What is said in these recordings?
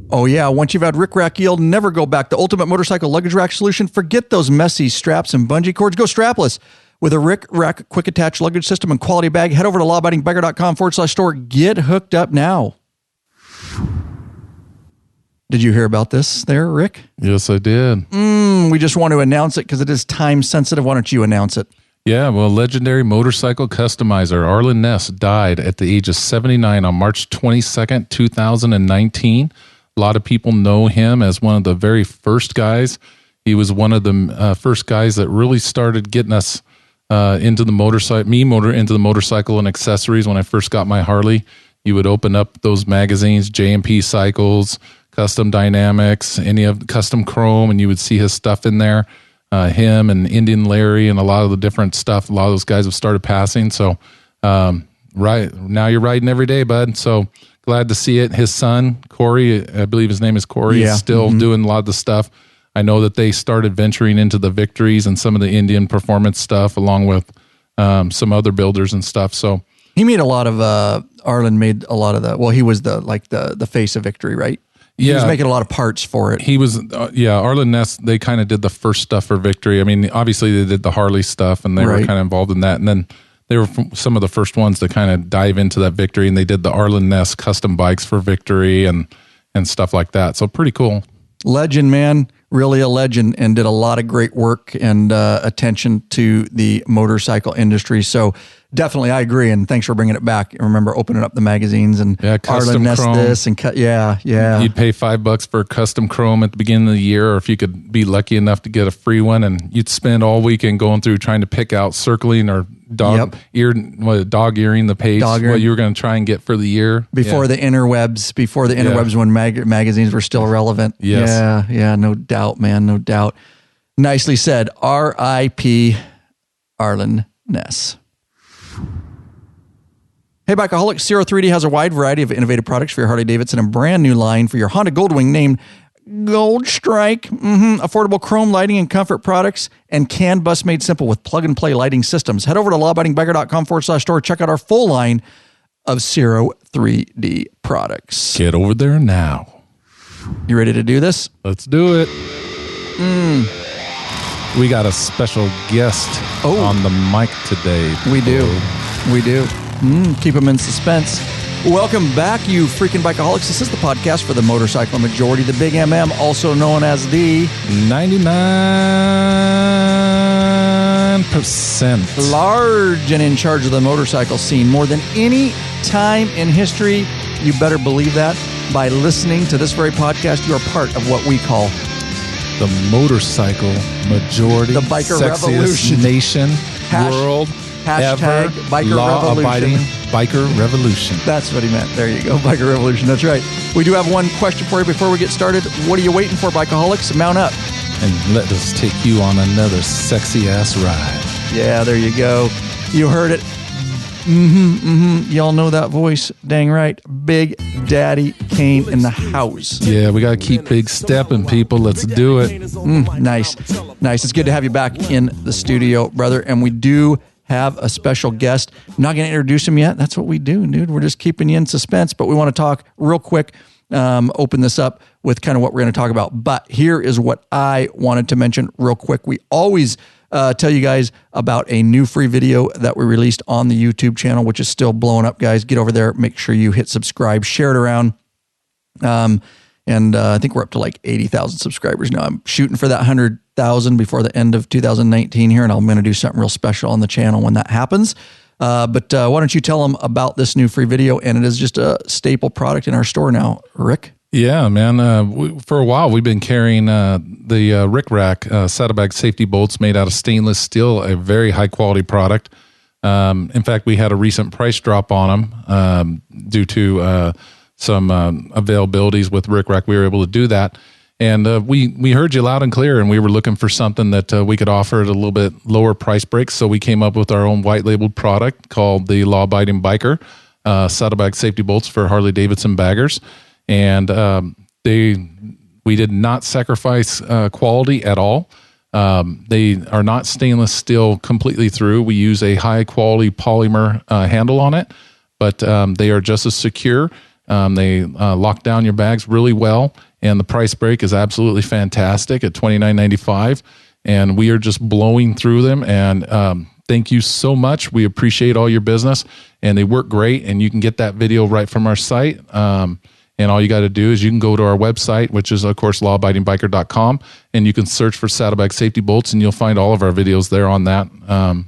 Oh, yeah. Once you've had Rick Rack, you'll never go back. The ultimate motorcycle luggage rack solution. Forget those messy straps and bungee cords. Go strapless with a Rick Rack quick attach luggage system and quality bag. Head over to lawabidingbiker.com/store. Get hooked up now. Did you hear about this there, Rick? Yes, I did. We just want to announce it because it is time sensitive. Why don't you announce it? Yeah, well, legendary motorcycle customizer Arlen Ness died at the age of 79 on March 22nd, 2019. A lot of people know him as one of the very first guys. He was one of the first guys that really started getting us into the motorcycle and accessories. When I first got my Harley, you would open up those magazines, J&P Cycles, Custom Dynamics, any of Custom Chrome, and you would see his stuff in there. Him and Indian Larry and a lot of the different stuff. A lot of those guys have started passing. So, right now you're riding every day, bud. So glad to see it. His son, Corey, I believe his name is Corey, is still doing a lot of the stuff. I know that they started venturing into the victories and some of the Indian performance stuff along with some other builders and stuff. So he made a lot of, Arlen made a lot of the, well, he was the face of victory, right? He was making a lot of parts for it. He was, Arlen Ness, they kind of did the first stuff for victory. I mean, obviously they did the Harley stuff and they were kind of involved in that. And then they were some of the first ones to kind of dive into that victory. And they did the Arlen Ness custom bikes for victory and stuff like that. So pretty cool. Legend, man. Really a legend, and did a lot of great work and attention to the motorcycle industry. So definitely, I agree. And thanks for bringing it back. Remember opening up the magazines and Arlen Ness this and You'd pay $5 for a custom chrome at the beginning of the year, or if you could be lucky enough to get a free one, and you'd spend all weekend going through trying to pick out circling or dog earing the page, what you were going to try and get for the year before the interwebs, when magazines were still relevant. Yes. Yeah, no doubt, man, no doubt. Nicely said. R.I.P. Arlen Ness. Hey, Bikeaholics, Zero 3D has a wide variety of innovative products for your Harley-Davidson and brand new line for your Honda Goldwing named Gold Strike. Affordable chrome lighting and comfort products and CAN bus made simple with plug-and-play lighting systems. Head over to lawabidingbiker.com/store. Check out our full line of Zero 3D products. Get over there now. You ready to do this? Let's do it. We got a special guest on the mic today. We do. Keep them in suspense. Welcome back, you freaking Bikeaholics. This is the podcast for the motorcycle majority, the Big MM, also known as the 99%. Large and in charge of the motorcycle scene more than any time in history. You better believe that. By listening to this very podcast, you are part of what we call the motorcycle majority, the biker revolution, nation, world, hashtag ever, biker law-abiding revolution. Biker revolution. That's what he meant. There you go, biker revolution. That's right. We do have one question for you before we get started. What are you waiting for, Bikeaholics? Mount up and let us take you on another sexy ass ride. Yeah, there you go. You heard it. Y'all know that voice. Dang right. Big Daddy Kane in the house. Yeah, we got to keep big stepping, people. Let's do it. Nice. It's good to have you back in the studio, brother. And we do have a special guest. I'm not going to introduce him yet. That's what we do, dude. We're just keeping you in suspense, but we want to talk real quick, open this up with kind of what we're going to talk about. But here is what I wanted to mention real quick. We always tell you guys about a new free video that we released on the YouTube channel, which is still blowing up, guys. Get over there. Make sure you hit subscribe, share it around. And I think we're up to like 80,000 subscribers now. I'm shooting for that 100,000 before the end of 2019 here, and I'm going to do something real special on the channel when that happens. But why don't you tell them about this new free video? And it is just a staple product in our store now, Rick. Yeah, man. For a while, we've been carrying the Rick Rack saddlebag safety bolts made out of stainless steel, a very high quality product. In fact, we had a recent price drop on them due to some availabilities with Rick Rack. We were able to do that. And we heard you loud and clear, and we were looking for something that we could offer at a little bit lower price break. So we came up with our own white labeled product called the Law-Abiding Biker saddlebag safety bolts for Harley-Davidson baggers. And we did not sacrifice quality at all. They are not stainless steel completely through. We use a high quality polymer handle on it, but they are just as secure. They lock down your bags really well, and the price break is absolutely fantastic at $29.95. And we are just blowing through them. And thank you so much. We appreciate all your business, and they work great. And you can get that video right from our site. And all you got to do is you can go to our website, which is, of course, lawabidingbiker.com, and you can search for saddlebag safety bolts, and you'll find all of our videos there on that.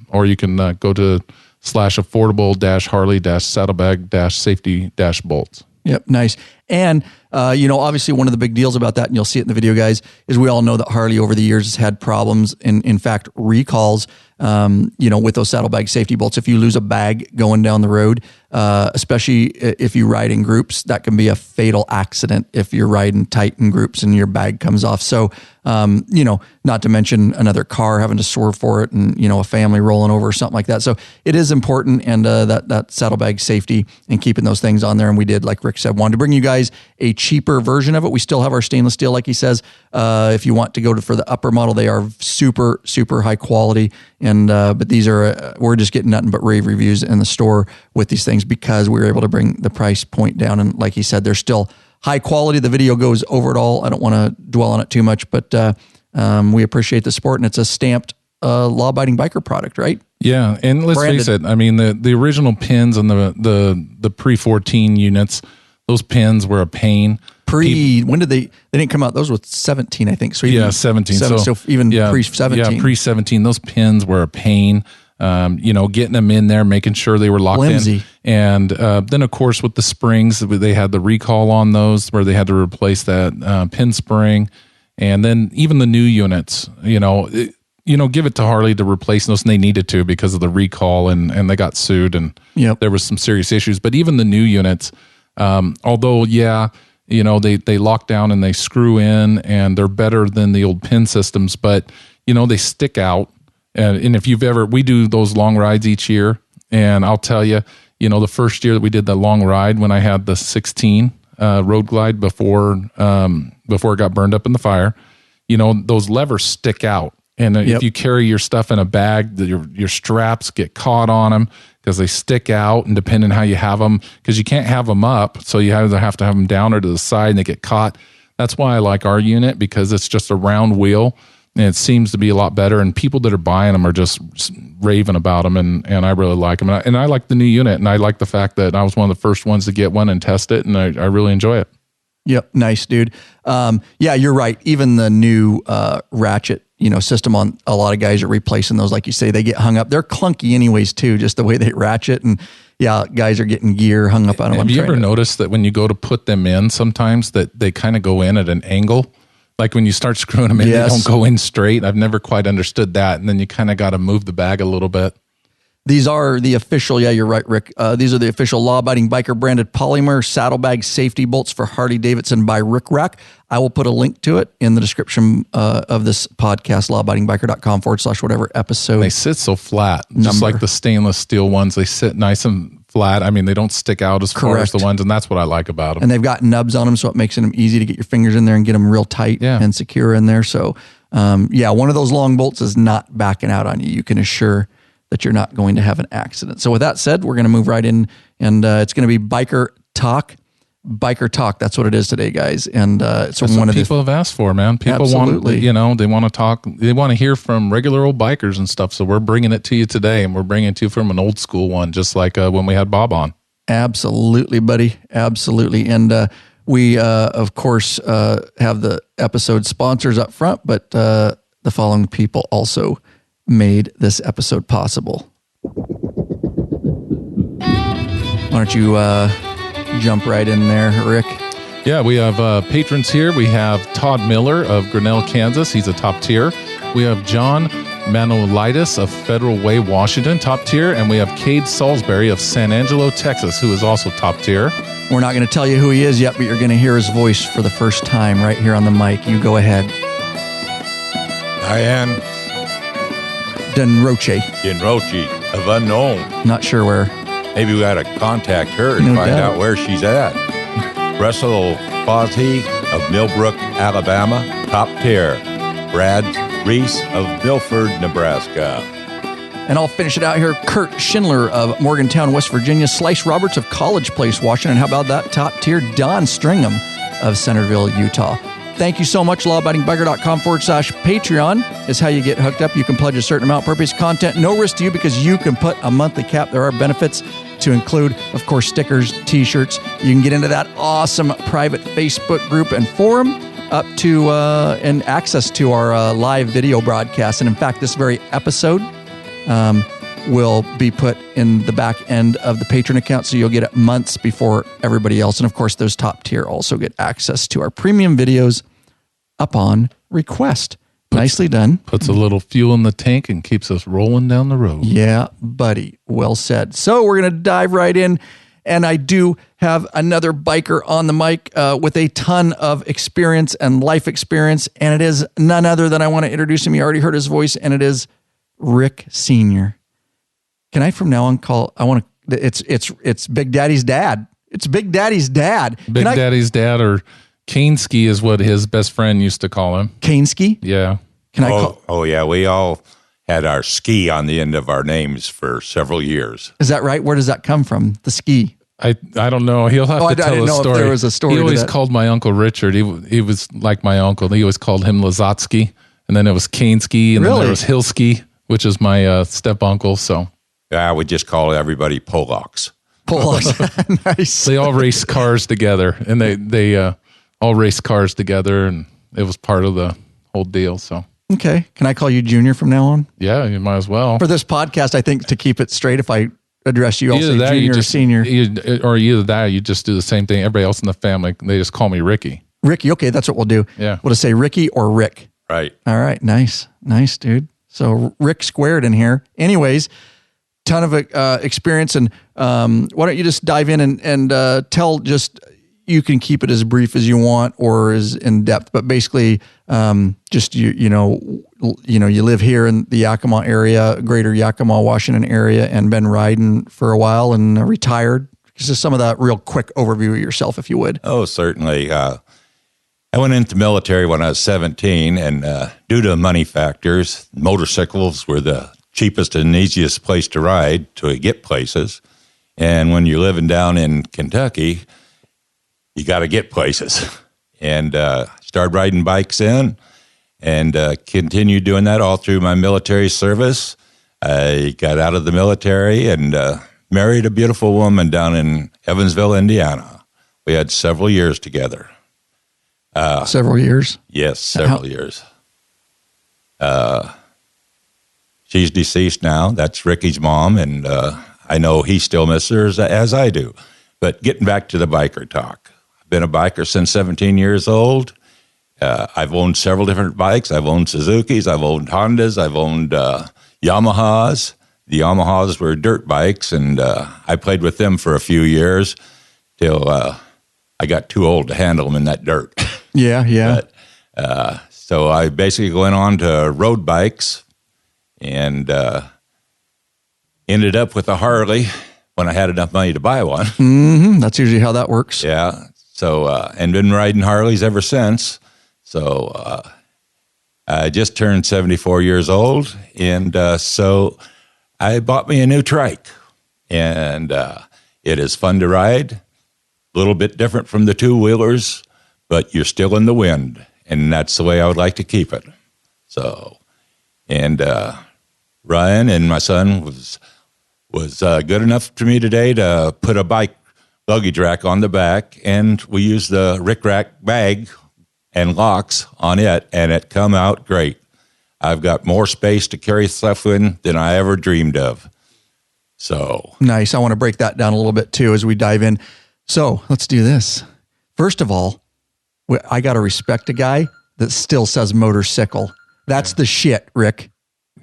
Or you can go to /affordable-harley-saddlebag-safety-bolts. Yep, nice. And, obviously one of the big deals about that, and you'll see it in the video, guys, is we all know that Harley over the years has had problems, in fact, recalls, with those saddlebag safety bolts. If you lose a bag going down the road, especially if you ride in groups, that can be a fatal accident if you're riding tight in groups and your bag comes off. So, not to mention another car having to swerve for it and, a family rolling over or something like that. So it is important, and that saddlebag safety and keeping those things on there. And we did, like Rick said, wanted to bring you guys a cheaper version of it. We still have our stainless steel, like he says. If you want to go for the upper model, they are super, super high quality. And but these are, we're just getting nothing but rave reviews in the store with these things because we were able to bring the price point down. And like he said, they're still high quality. The video goes over it all. I don't want to dwell on it too much, but we appreciate the support, and it's a stamped law-abiding biker product, right? Yeah, and let's face it. I mean, the original pins and the pre-14 units, those pins were a pain. When did they didn't come out? Those were 17, I think. So even 17. So even pre-17. Yeah, pre-17, those pins were a pain. Getting them in there, making sure they were locked Flimsy. in. And then, of course, with the springs, they had the recall on those where they had to replace that pin spring. And then even the new units, give it to Harley to replace those, and they needed to because of the recall, and they got sued, and there was some serious issues. But even the new units, although, they lock down and they screw in, and they're better than the old pin systems, but, they stick out. And if we do those long rides each year, and I'll tell you, the first year that we did that long ride when I had the 16 Road Glide before it got burned up in the fire, those levers stick out. And if you carry your stuff in a bag, your straps get caught on them because they stick out, and depending how you have them, because you can't have them up, so you either have to have them down or to the side, and they get caught. That's why I like our unit, because it's just a round wheel, and it seems to be a lot better, and people that are buying them are just raving about them, and I really like them. And I like the new unit, and I like the fact that I was one of the first ones to get one and test it, and I really enjoy it. Yep, nice, dude. You're right. Even the new ratchet, system on a lot of guys are replacing those. Like you say, they get hung up. They're clunky anyways too, just the way they ratchet. And guys are getting gear hung up on them. Have you ever noticed that when you go to put them in, sometimes that they kind of go in at an angle? Like when you start screwing them in, they don't go in straight. I've never quite understood that. And then you kind of got to move the bag a little bit. These are the official, you're right, Rick. These are the official law-abiding biker branded polymer saddlebag safety bolts for Harley-Davidson by Rick Rack. I will put a link to it in the description of this podcast, lawabidingbiker.com/whatever episode. They sit so flat, just like the stainless steel ones. They sit nice and flat. I mean, they don't stick out as far as the ones, and that's what I like about them. And they've got nubs on them, so it makes them easy to get your fingers in there and get them real tight and secure in there. So, one of those long bolts is not backing out on you. You can assure that you're not going to have an accident. So with that said, we're going to move right in, and it's going to be Biker Talk. Biker Talk, that's what it is today, guys. And it's that's one of people have asked for, man. People want, they want to talk, they want to hear from regular old bikers and stuff. So we're bringing it to you today, and we're bringing it to you from an old school one, just like when we had Bob on. Absolutely, buddy. Absolutely. And we, of course, have the episode sponsors up front, but the following people also made this episode possible. Why don't you jump right in there, Rick? Yeah, we have patrons here. We have Todd Miller of Grinnell, Kansas. He's a top tier. We have John Manolitis of Federal Way, Washington, top tier. And we have Cade Salisbury of San Angelo, Texas, who is also top tier. We're not going to tell you who he is yet, but you're going to hear his voice for the first time right here on the mic. You go ahead. Diane Denroche of Unknown. Not sure where. Maybe we got to contact her and find out where she's at. Russell Fosby of Millbrook, Alabama, top tier. Brad Reese of Milford, Nebraska. And I'll finish it out here. Kurt Schindler of Morgantown, West Virginia. Slice Roberts of College Place, Washington. How about that top tier? Don Stringham of Centerville, Utah. Thank you so much. Lawabidingbiker.com/Patreon is how you get hooked up. You can pledge a certain amount per piece of content. No risk to you because you can put a monthly cap. There are benefits to include, of course, stickers, t-shirts. You can get into that awesome private Facebook group and forum up to and access to our live video broadcast. And in fact, this very episode will be put in the back end of the Patreon account, so you'll get it months before everybody else. And of course, those top tier also get access to our premium videos upon request. Nicely done. Puts a little fuel in the tank and keeps us rolling down the road. Yeah, buddy. Well said. So we're going to dive right in. And I do have another biker on the mic with a ton of experience and life experience. And it is none other than, I want to introduce him. You already heard his voice, and it is Rick Sr. Can I from now on call, it's Big Daddy's dad. It's Big Daddy's dad. Big Daddy's dad, or Kane-ski is what his best friend used to call him. Kane-ski? Yeah. Oh, yeah. We all had our ski on the end of our names for several years. Is that right? Where does that come from? The ski? I don't know. He'll have to tell I didn't a know story. If there was a story. He always to that. called my uncle Richard. He was like my uncle. He always called him Lazatsky, and then it was Kane-ski, and then there was Hillski, which is my step uncle. So I would just call everybody Polacks. Polacks. Nice. They all race cars together, and they all race cars together, and it was part of the whole deal. So. Okay. Can I call you Junior from now on? Yeah, you might as well. For this podcast, I think to keep it straight, if I address you, I'll say Junior or Senior. Or either that, or you just do the same thing. Everybody else in the family, they just call me Ricky. Ricky. Okay, that's what we'll do. Yeah. We'll just say Ricky or Rick. Right. All right. Nice. Nice, dude. So Rick squared in here. Anyways, ton of experience. And why don't you just dive in and tell just... You can keep it as brief as you want or as in depth, but basically, just you live here in the Yakima area, greater Yakima, Washington area, and been riding for a while and retired. Just some of that real quick overview of yourself, if you would. Oh, certainly. I went into the military when I was 17, and due to money factors, motorcycles were the cheapest and easiest place to ride to get places. And when you're living down in Kentucky, you got to get places, and started riding bikes in, and continued doing that all through my military service. I got out of the military and married a beautiful woman down in Evansville, Indiana. We had several years together. Several years? Yes, several years. She's deceased now. That's Ricky's mom, and I know he still misses her as I do. But getting back to the biker talk. Been a biker since 17 years old. I've owned several different bikes. I've owned Suzukis. I've owned Hondas. I've owned Yamahas. The Yamahas were dirt bikes, and I played with them for a few years till I got too old to handle them in that dirt. Yeah. But, so I basically went on to road bikes and ended up with a Harley when I had enough money to buy one. Mm-hmm. That's usually how that works. Yeah. So, and been riding Harleys ever since. So, I just turned 74 years old. And so I bought me a new trike. And it is fun to ride. A little bit different from the two-wheelers, but you're still in the wind. And that's the way I would like to keep it. So, and Ryan and my son was good enough for me today to put a bike luggage rack on the back, and we used the Rick Rack bag and locks on it, and it come out great. I've got more space to carry stuff in than I ever dreamed of. So nice. I want to break that down a little bit too as we dive in. So let's do this. First of all, I got to respect a guy that still says motorcycle. That's the shit, Rick.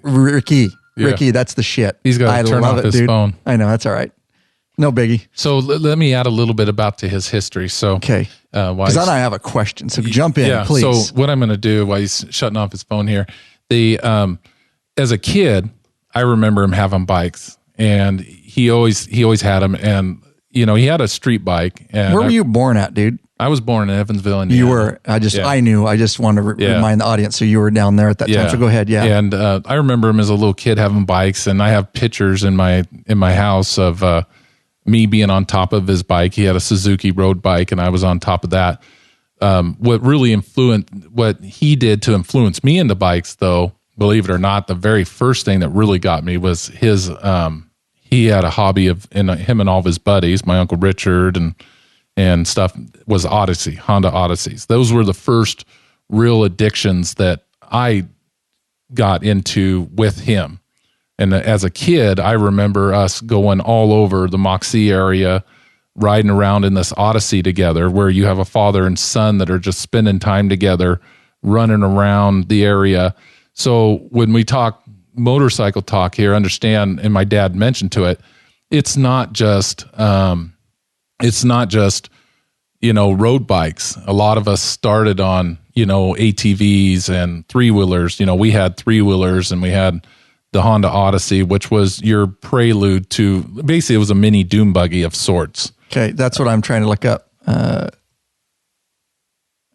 Ricky, that's the shit. He's got to turn off his phone. I know, that's all right. No biggie. So let me add a little bit about to his history. So okay, because then I have a question. So jump in, please. So what I'm going to do while he's shutting off his phone here, as a kid, I remember him having bikes, and he always had them. And he had a street bike. And where were you born at, dude? I was born in Evansville, Indiana. You were. I just wanted to remind the audience. So you were down there at that time. So go ahead. Yeah. And I remember him as a little kid having bikes, and I have pictures in my house of me being on top of his bike. He had a Suzuki road bike, and I was on top of that. What he did to influence me into bikes, though, believe it or not, the very first thing that really got me was his. He had a hobby of, him and all of his buddies, my Uncle Richard and stuff, was Honda Odysseys. Those were the first real addictions that I got into with him. And as a kid, I remember us going all over the Moxie area, riding around in this Odyssey together, where you have a father and son that are just spending time together, running around the area. So when we talk motorcycle talk here, understand, and my dad mentioned to it, it's not just road bikes. A lot of us started on ATVs and three-wheelers. We had three-wheelers, and we had the Honda Odyssey, which was your prelude to, basically it was a mini dune buggy of sorts. Okay, that's what I'm trying to look up. I'm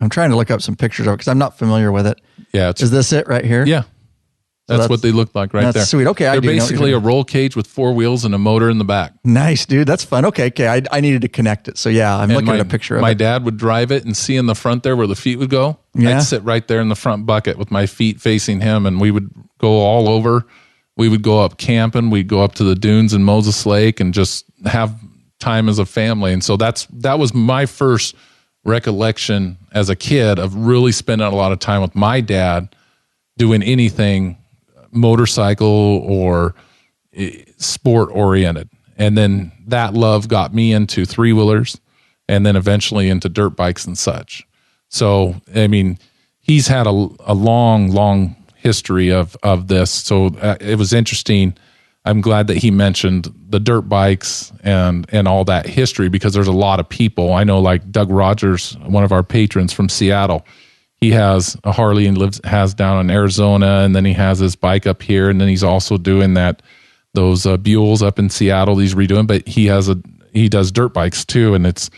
trying to look up some pictures of it because I'm not familiar with it. Yeah. Is this it right here? Yeah. That's what they look like right there. That's sweet. Okay, they're basically a roll cage with four wheels and a motor in the back. Nice, dude. That's fun. Okay. I needed to connect it. So yeah, I'm looking at a picture of it. My dad would drive it and see in the front there where the feet would go. Yeah. I'd sit right there in the front bucket with my feet facing him, and we would go all over. We would go up camping. We'd go up to the dunes in Moses Lake and just have time as a family. And so that was my first recollection as a kid of really spending a lot of time with my dad doing anything motorcycle or sport oriented. And then that love got me into three-wheelers and then eventually into dirt bikes and such. So, I mean, he's had a long history of this. So it was interesting. I'm glad that he mentioned the dirt bikes and all that history, because there's a lot of people. I know, like Doug Rogers, one of our patrons from Seattle, he has a Harley and has down in Arizona, and then he has his bike up here, and then he's also doing those Buells up in Seattle he's redoing, but he does dirt bikes too, and it's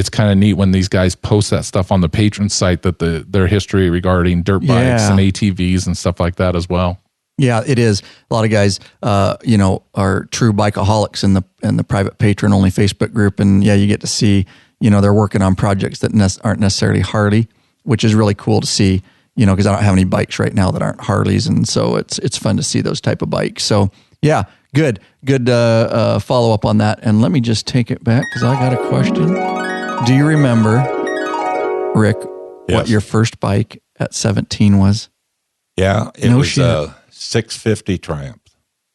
kind of neat when these guys post that stuff on the patron site, that their history regarding dirt bikes and ATVs and stuff like that as well. Yeah, it is. A lot of guys, are true bikeaholics in the private patron only Facebook group, and you get to see, they're working on projects that aren't necessarily Harley, which is really cool to see, because I don't have any bikes right now that aren't Harleys, and so it's fun to see those type of bikes. So yeah, good follow up on that. And let me just take it back because I got a question. Do you remember, Rick, what your first bike at 17 was? Yeah, it was a 650 Triumph.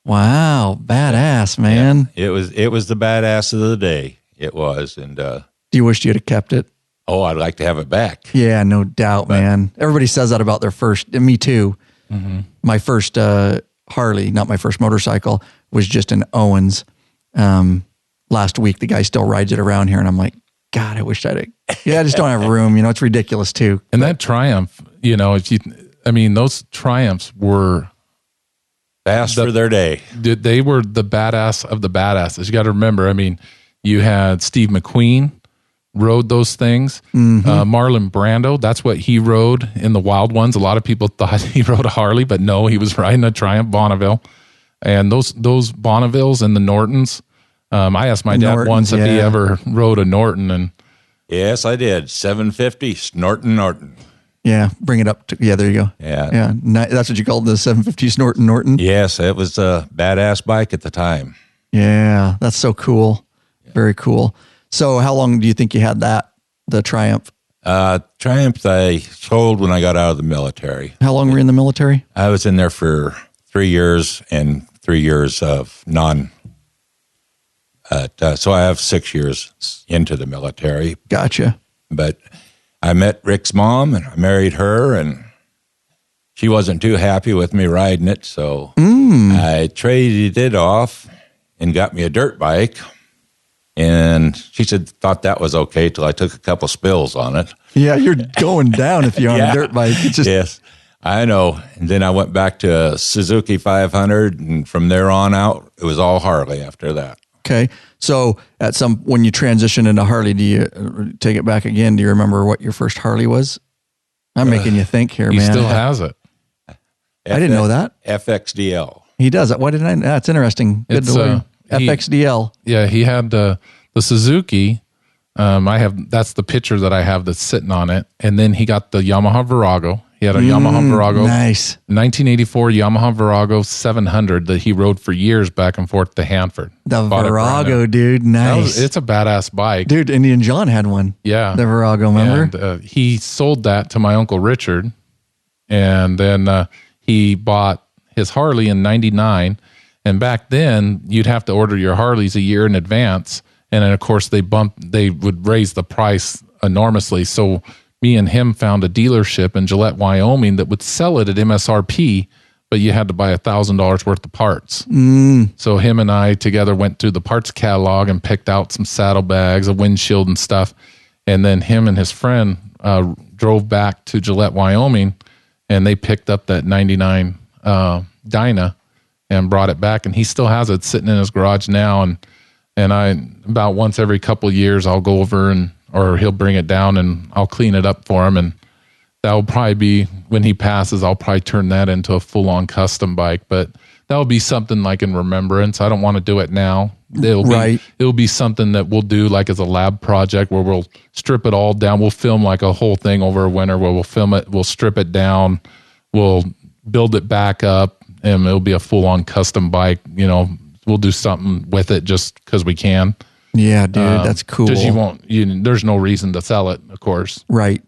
Wow, badass, man. Yeah, it was the badass of the day. It was, and do you wish you'd have kept it? Oh, I'd like to have it back. Yeah, no doubt, man. Everybody says that about their first, and me too. Mm-hmm. My first Harley, not my first motorcycle, was just an Owens. Last week, the guy still rides it around here, and I'm like, God, I wish I just don't have room. It's ridiculous too. And that Triumph, those Triumphs were fast for their day. They were the badass of the badasses. You got to remember, you had Steve McQueen rode those things. Mm-hmm. Marlon Brando, that's what he rode in the Wild Ones. A lot of people thought he rode a Harley, but no, he was riding a Triumph Bonneville. And those Bonnevilles and the Nortons, I asked my dad once if he ever rode a Norton, and yes, I did. 750 Norton. Yeah, bring it up. There you go. Yeah. That's what you called the 750 Norton. Yes, it was a badass bike at the time. Yeah, that's so cool. Yeah. Very cool. So how long do you think you had the Triumph? Triumph I sold when I got out of the military. How long were you in the military? I was in there for 3 years and 3 years of non. So I have 6 years into the military. Gotcha. But I met Rick's mom, and I married her, and she wasn't too happy with me riding it, so I traded it off and got me a dirt bike. And she thought that was okay till I took a couple spills on it. Yeah, you're going down if you're on a dirt bike. It's just... Yes, I know. And then I went back to Suzuki 500, and from there on out, it was all Harley after that. Okay. So when you transition into Harley, do you take it back again? Do you remember what your first Harley was? I'm making you think here, He man. still has it. I didn't know that. FXDL. He does. Why didn't I? That's interesting. Good to learn. FXDL. Yeah, he had the Suzuki. That's the picture that I have that's sitting on it. And then he got the Yamaha Virago. He had a Yamaha Virago. Nice. 1984 Yamaha Virago 700 that he rode for years back and forth to Hanford. The Virago, dude. Nice. It's a badass bike. Dude, Indian John had one. Yeah. The Virago, remember? And he sold that to my Uncle Richard. And then he bought his Harley in 99. And back then, you'd have to order your Harleys a year in advance. And then, of course, they would raise the price enormously. So me and him found a dealership in Gillette, Wyoming that would sell it at MSRP, but you had to buy $1,000 worth of parts. So him and I together went through the parts catalog and picked out some saddlebags, a windshield and stuff. And then him and his friend drove back to Gillette, Wyoming, and they picked up that 99 Dyna and brought it back. And he still has it sitting in his garage now. And I, about once every couple of years, I'll go over or he'll bring it down and I'll clean it up for him. And that'll probably be, when he passes, I'll probably turn that into a full-on custom bike. But that'll be something like in remembrance. I don't want to do it now. It'll be something that we'll do like as a lab project where we'll strip it all down. We'll film like a whole thing over a winter where we'll film it, we'll strip it down, we'll build it back up, and it'll be a full-on custom bike. You know, we'll do something with it just because we can. Yeah, dude, that's cool. Because there's no reason to sell it, of course. Right.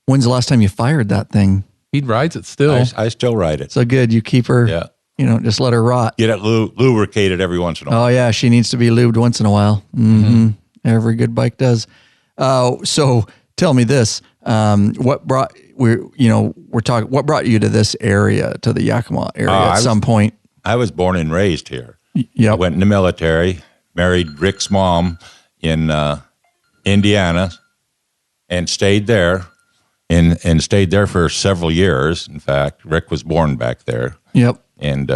When's the last time you fired that thing? He rides it still. I still ride it. So good. You keep her, just let her rot. Get it lubricated every once in a while. Oh, yeah. She needs to be lubed once in a while. Mm-hmm. Every good bike does. So tell me this. What brought you to this area, to the Yakima area at some point? I was born and raised here. Yep. I went in the military, married Rick's mom in Indiana, and stayed there, and stayed there for several years. In fact, Rick was born back there. Yep. And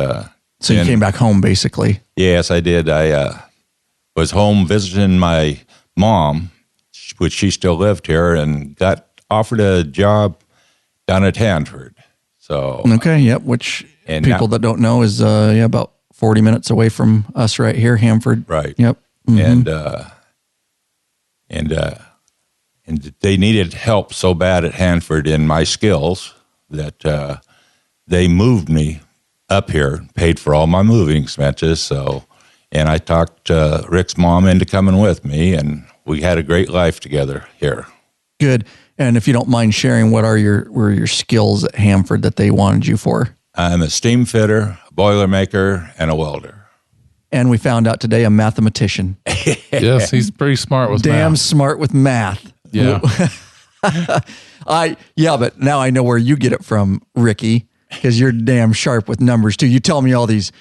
so you came back home, basically. Yes, I did. I was home visiting my mom, which she still lived here, and got offered a job down at Hanford. So okay, yep. Which people that don't know is about 40 minutes away from us right here, Hanford. Right. Yep. Mm-hmm. And they needed help so bad at Hanford in my skills that they moved me up here, paid for all my moving expenses. So, and I talked Rick's mom into coming with me, and we had a great life together here. Good. And if you don't mind sharing, what were your skills at Hanford that they wanted you for? I'm a steam fitter, a boiler maker, and a welder. And we found out today a mathematician. Yes, he's pretty smart with math. Damn smart with math. Yeah. But now I know where you get it from, Ricky, because you're damn sharp with numbers too. You tell me all these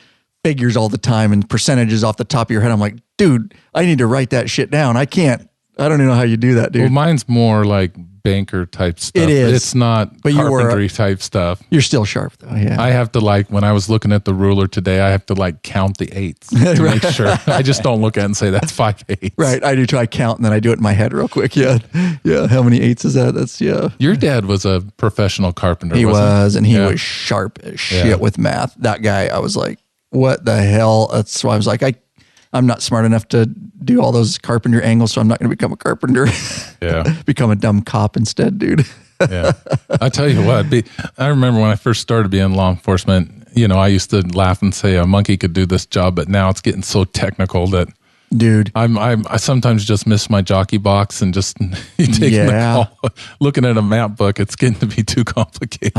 figures all the time and percentages off the top of your head. I'm like, dude, I need to write that shit down. I can't. I don't even know how you do that, dude. Well, mine's more like banker type stuff. It is. It's not carpentry type stuff. You're still sharp though, yeah. I have to when I was looking at the ruler today, I have to count the eighths to make sure. I just don't look at it and say that's 5 eighths. Right, I do too. I count and then I do it in my head real quick. Yeah. How many eighths is that? That's Your dad was a professional carpenter. He was, and he was sharp as shit with math. That guy, I was like, what the hell? That's why I was like, I'm not smart enough to do all those carpenter angles, so I'm not going to become a carpenter. Yeah. Become a dumb cop instead, dude. Yeah. I tell you what, I remember when I first started being in law enforcement, I used to laugh and say a monkey could do this job, but now it's getting so technical that dude, I sometimes just miss my jockey box and just taking the call. Looking at a map book, it's getting to be too complicated.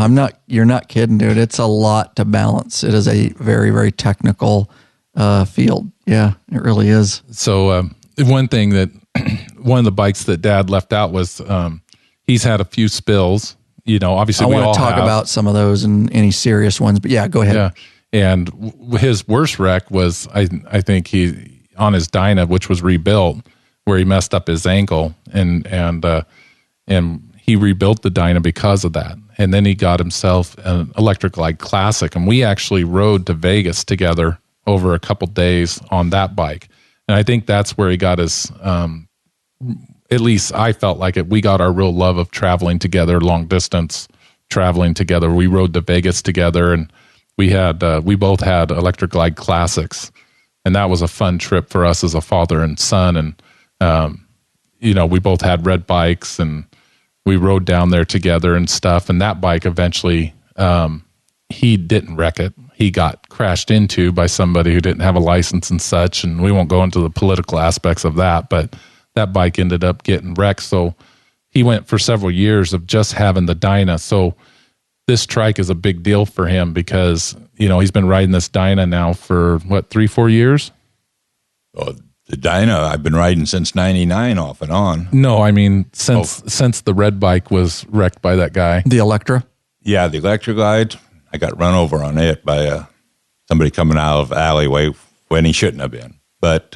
You're not kidding, dude. It's a lot to balance. It is a very, very technical field. Yeah, it really is. So one thing that one of the bikes that Dad left out was he's had a few spills. Obviously, I want to talk about some of those and any serious ones. But yeah, go ahead. Yeah, and his worst wreck was I think he on his Dyna, which was rebuilt, where he messed up his ankle and he rebuilt the Dyna because of that. And then he got himself an Electric Glide Classic, and we actually rode to Vegas together over a couple days on that bike. And I think that's where he got his, at least I felt like it. We got our real love of traveling together, long distance traveling together. We rode to Vegas together, and we both had Electric Glide Classics, and that was a fun trip for us as a father and son. And, we both had red bikes, and we rode down there together and stuff. And that bike eventually, he didn't wreck it. He got crashed into by somebody who didn't have a license and such. And we won't go into the political aspects of that, but that bike ended up getting wrecked. So he went for several years of just having the Dyna. So this trike is a big deal for him because, he's been riding this Dyna now for 3-4 years? Well, the Dyna I've been riding since 99 off and on. No, I mean, since the red bike was wrecked by that guy. The Electra? Yeah, the Electric Glide. I got run over on it by somebody coming out of alleyway when he shouldn't have been. But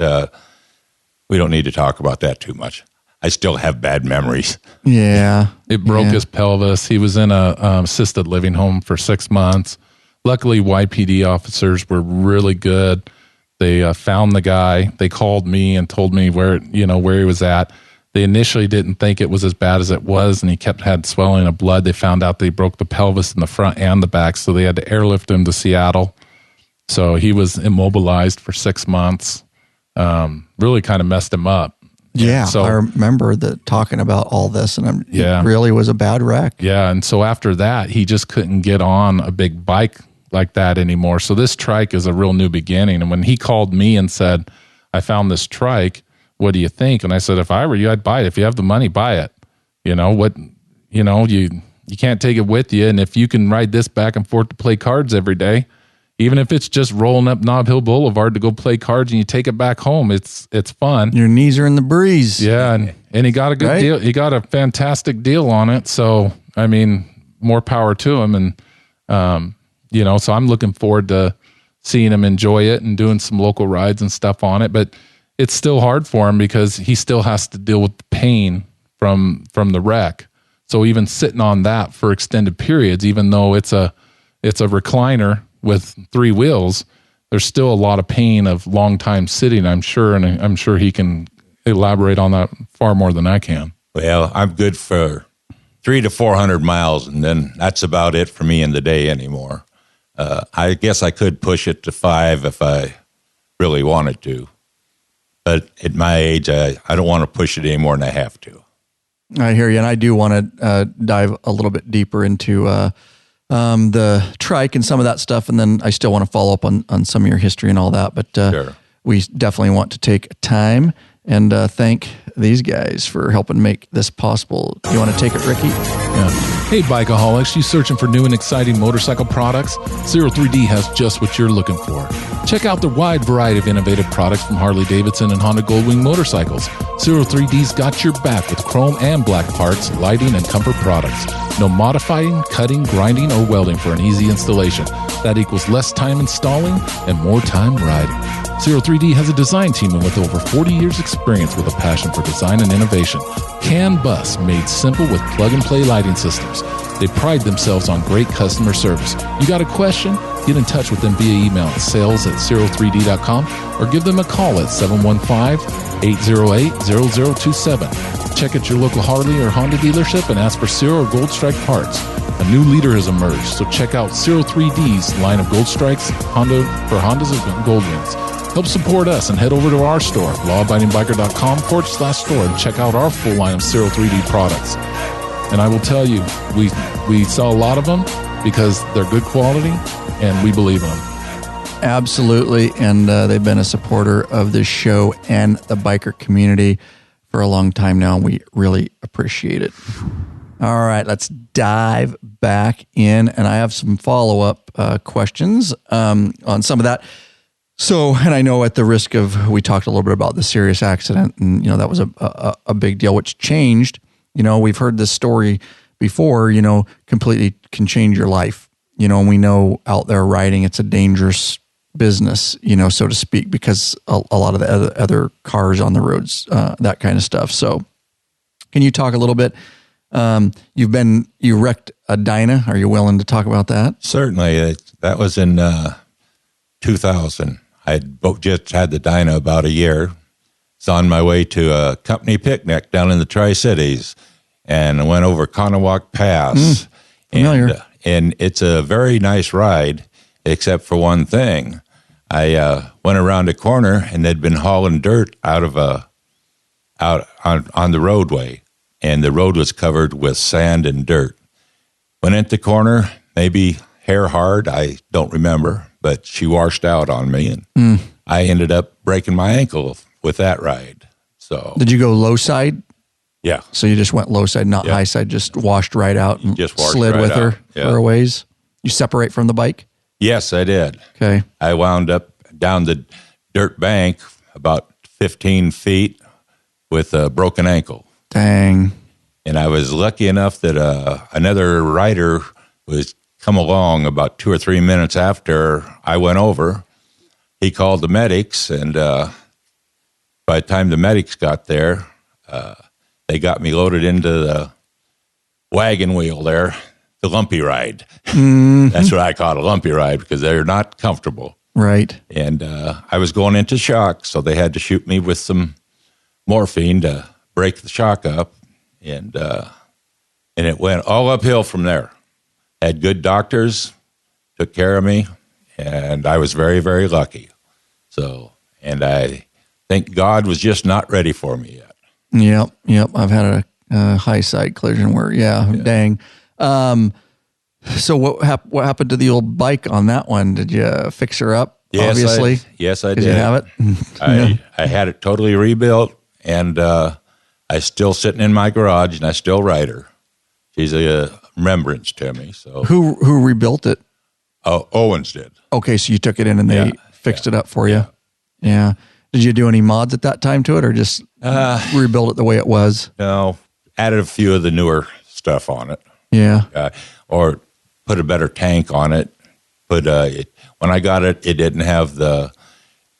we don't need to talk about that too much. I still have bad memories. Yeah. It broke his pelvis. He was in a assisted living home for 6 months. Luckily, YPD officers were really good. They found the guy. They called me and told me where he was at. They initially didn't think it was as bad as it was, and he had swelling of blood. They found out they broke the pelvis in the front and the back, so they had to airlift him to Seattle. So he was immobilized for 6 months. Really kind of messed him up. Yeah, so, I remember talking about all this, and it really was a bad wreck. Yeah, and so after that, he just couldn't get on a big bike like that anymore. So this trike is a real new beginning. And when he called me and said, I found this trike, what do you think? And I said, if I were you, I'd buy it. If you have the money, buy it. You can't take it with you. And if you can ride this back and forth to play cards every day, even if it's just rolling up Nob Hill Boulevard to go play cards and you take it back home, it's fun. Your knees are in the breeze. Yeah, and he got a good deal. He got a fantastic deal on it. So, I mean, more power to him. And, so I'm looking forward to seeing him enjoy it and doing some local rides and stuff on it. But it's still hard for him because he still has to deal with the pain from the wreck. So even sitting on that for extended periods, even though it's a recliner with 3 wheels, there's still a lot of pain of long time sitting, I'm sure, and I'm sure he can elaborate on that far more than I can. Well, I'm good for 300 to 400 miles, and then that's about it for me in the day anymore. I guess I could push it to 5 if I really wanted to. But at my age, I don't want to push it any more than I have to. I hear you, and I do want to dive a little bit deeper into the trike and some of that stuff, and then I still want to follow up on some of your history and all that. But Sure. We definitely want to take time and thank these guys for helping make this possible. You want to take it, Ricky? Yeah. Hey, bikeaholics, you searching for new and exciting motorcycle products? 03D has just what you're looking for. Check out the wide variety of innovative products from Harley-Davidson and Honda Goldwing motorcycles. 03D's got your back with chrome and black parts, lighting, and comfort products. No modifying, cutting, grinding, or welding for an easy installation. That equals less time installing and more time riding. 03D has a design team with over 40 years experience with a passion for design and innovation. CAN Bus, made simple with plug-and-play lighting systems. They pride themselves on great customer service. You got a question? Get in touch with them via email at sales@03d.com or give them a call at 715-808-0027. Check at your local Harley or Honda dealership and ask for Ciro or Gold Strike parts. A new leader has emerged, so check out 03D's line of Gold Strikes for Hondas and Goldwings. Help support us and head over to our store, lawabidingbiker.com/store, and check out our full line of 03D products. And I will tell you, we sell a lot of them because they're good quality and we believe in them. Absolutely. And they've been a supporter of this show and the biker community for a long time now. And we really appreciate it. All right, let's dive back in. And I have some follow-up questions on some of that. So, and I know at the risk of, we talked a little bit about the serious accident, and, that was a big deal, which changed. We've heard this story before, completely can change your life. And we know out there riding, it's a dangerous business, so to speak, because a lot of the other cars on the roads, that kind of stuff. So can you talk a little bit? You wrecked a Dyna. Are you willing to talk about that? Certainly. That was in 2000. I had just had the Dyna about a year. was on my way to a company picnic down in the Tri-Cities, and I went over Conowalk Pass. Familiar. And it's a very nice ride, except for one thing. I went around a corner, and they'd been hauling dirt out on the roadway, and the road was covered with sand and dirt. Went into the corner, maybe hair hard, I don't remember, but she washed out on me, and I ended up breaking my ankle with that ride. So Did you go low side? yeah, So you just went low side, not high side, just washed right out and Just washed slid right with her out, yeah. for a ways? You separate from the bike? yes, I did. Okay. I wound up down the dirt bank about 15 feet with a broken ankle. Dang. And I was lucky enough that another rider was come along about 2 or 3 minutes after I went over. He called the medics, and by the time the medics got there, they got me loaded into the wagon wheel there, the lumpy ride. That's what I call a lumpy ride because they're not comfortable. Right. And I was going into shock, so they had to shoot me with some morphine to break the shock up. And it went all uphill from there. Had good doctors, took care of me, and I was very, very lucky. So, and I think God was just not ready for me yet. Yep. I've had a high side collision where, dang. So what happened to the old bike on that one? Did you fix her up? Yes, obviously. Yes, I did. Did you have it? I had it totally rebuilt, and I still sitting in my garage, and I still ride her. She's a remembrance to me. So Who rebuilt it? Owens did. Okay, so you took it in and they fixed it up for you. Yeah. Did you do any mods at that time to it, or just rebuild it the way it was? No, added a few of the newer stuff on it. Yeah. Or put a better tank on it. When I got it, it didn't have the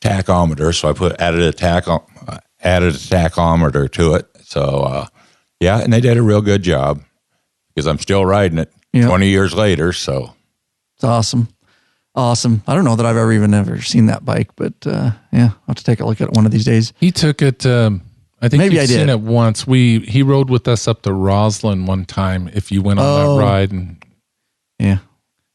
tachometer, so I added a tachometer to it. So and they did a real good job because I'm still riding it 20 years later. So it's awesome. I don't know that I've ever seen that bike, but I'll have to take a look at it one of these days. He took it. I think Maybe you've I did. seen it once. He rode with us up to Roslyn one time. If you went on that ride, and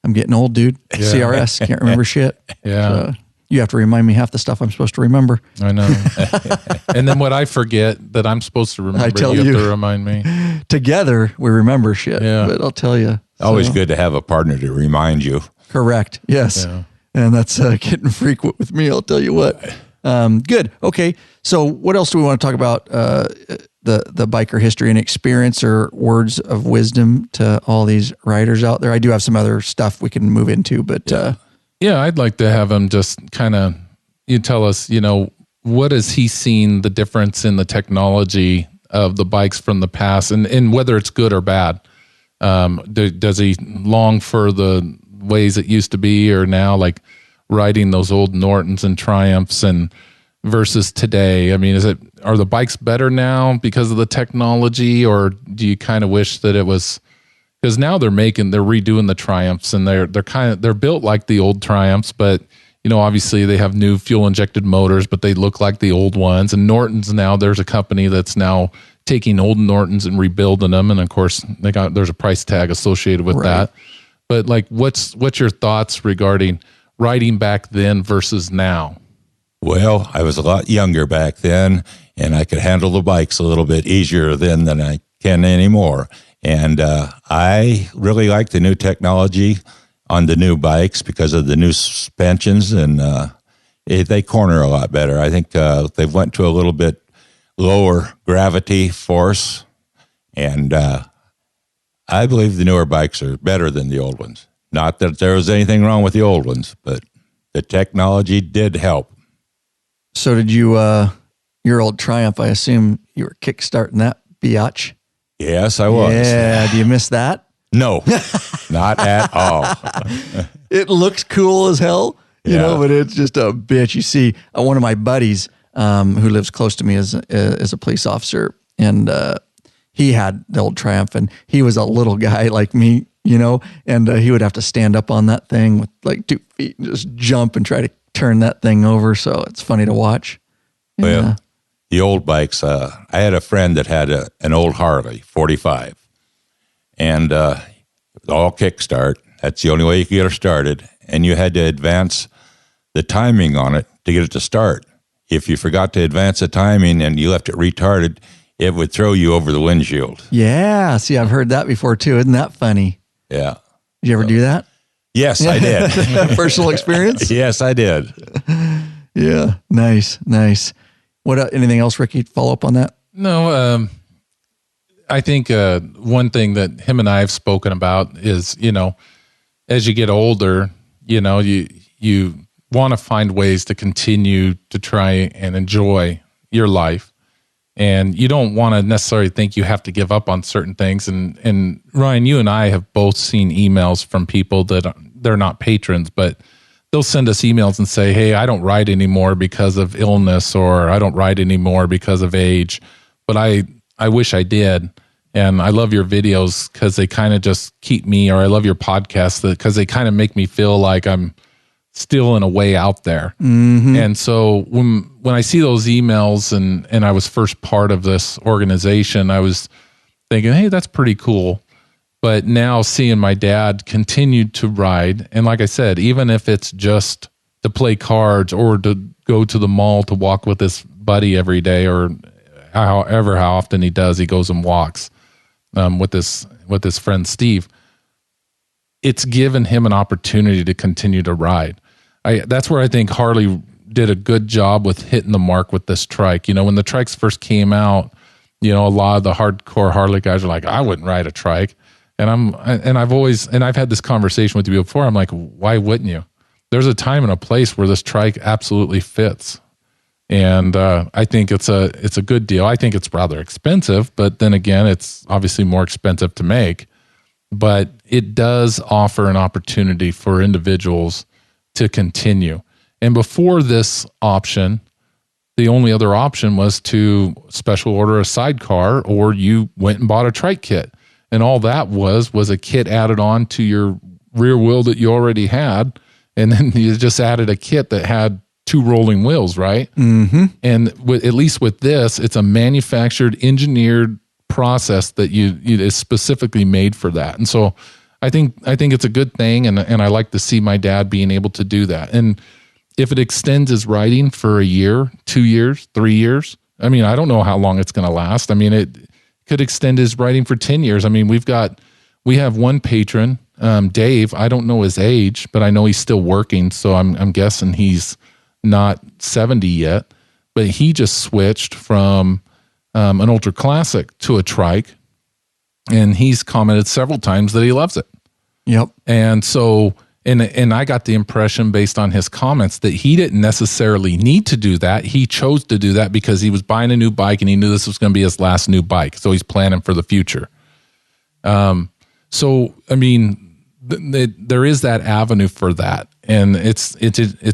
I'm getting old, dude. Yeah. CRS, can't remember shit. Yeah. So you have to remind me half the stuff I'm supposed to remember. I know. And then what I forget that I'm supposed to remember, tell you you. have to remind me. Together, we remember shit. Yeah. But I'll tell you. always good to have a partner to remind you. Correct. Yes. Yeah. And that's getting frequent with me, I'll tell you what. Good. Okay. So what else do we want to talk about? The biker history and experience, or words of wisdom to all these riders out there. I do have some other stuff we can move into, but I'd like to have him just kind of, you tell us, what has he seen the difference in the technology of the bikes from the past, and whether it's good or bad. Does he long for the ways it used to be, or now, like riding those old Nortons and Triumphs and versus today? I mean, are the bikes better now because of the technology, or do you kind of wish that it was, because now they're redoing the Triumphs, and they're built like the old Triumphs, but obviously they have new fuel injected motors, but they look like the old ones. And Nortons, now there's a company that's now taking old Nortons and rebuilding them, and of course there's a price tag associated with that. But like, what's your thoughts regarding riding back then versus now? Well, I was a lot younger back then, and I could handle the bikes a little bit easier then than I can anymore. And I really like the new technology on the new bikes because of the new suspensions, and they corner a lot better. I think they've went to a little bit lower gravity force, and I believe the newer bikes are better than the old ones. Not that there was anything wrong with the old ones, but the technology did help. So did you, your old Triumph, I assume you were kickstarting that biatch? Yes, I was. Yeah. Do you miss that? No, not at all. It looks cool as hell, but it's just a bitch. You see, one of my buddies who lives close to me is a police officer, and he had the old Triumph, and he was a little guy like me, and he would have to stand up on that thing with like 2 feet and just jump and try to turn that thing over. So it's funny to watch. Well, the old bikes. I had a friend that had an old Harley 45, and it was all kickstart. That's the only way you could get her started, and you had to advance the timing on it to get it to start. If you forgot to advance the timing and you left it retarded, it would throw you over the windshield. Yeah. See, I've heard that before too. Isn't that funny? Yeah. Did you ever do that? Yes, I did. Personal experience? Yes, I did. Yeah. Nice. What? Anything else, Ricky? Follow up on that? No. I think one thing that him and I have spoken about is, as you get older, you want to find ways to continue to try and enjoy your life. And you don't want to necessarily think you have to give up on certain things. And Ryan, you and I have both seen emails from people that they're not patrons, but they'll send us emails and say, hey, I don't ride anymore because of illness, or I don't ride anymore because of age, but I wish I did. And I love your videos because they kind of just keep me, or I love your podcast because they kind of make me feel like I'm still in a way out there. Mm-hmm. And so when I see those emails and I was first part of this organization, I was thinking, hey, that's pretty cool. But now seeing my dad continue to ride, and like I said, even if it's just to play cards or to go to the mall to walk with his buddy every day, or how often he does, he goes and walks with his friend Steve, it's given him an opportunity to continue to ride. That's where I think Harley did a good job with hitting the mark with this trike. When the trikes first came out, a lot of the hardcore Harley guys are like, I wouldn't ride a trike. And I've had this conversation with you before. I'm like, why wouldn't you? There's a time and a place where this trike absolutely fits. And I think it's a good deal. I think it's rather expensive, but then again, it's obviously more expensive to make. But it does offer an opportunity for individuals to continue. And before this option, the only other option was to special order a sidecar, or you went and bought a trike kit. And all that was a kit added on to your rear wheel that you already had. And then you just added a kit that had 2 rolling wheels, right? Mm-hmm. And at least with this, it's a manufactured, engineered process that is specifically made for that. And so I think it's a good thing, and I like to see my dad being able to do that. And if it extends his riding for a year, 2 years, 3 years, I mean, I don't know how long it's going to last. I mean, it could extend his riding for 10 years. I mean, we have one patron, Dave. I don't know his age, but I know he's still working, so I'm guessing he's not 70 yet. But he just switched from an ultra classic to a trike, and he's commented several times that he loves it. Yep. And so, and I got the impression based on his comments that he didn't necessarily need to do that. He chose to do that because he was buying a new bike and he knew this was going to be his last new bike. So he's planning for the future. So, I mean, there is that avenue for that. And it's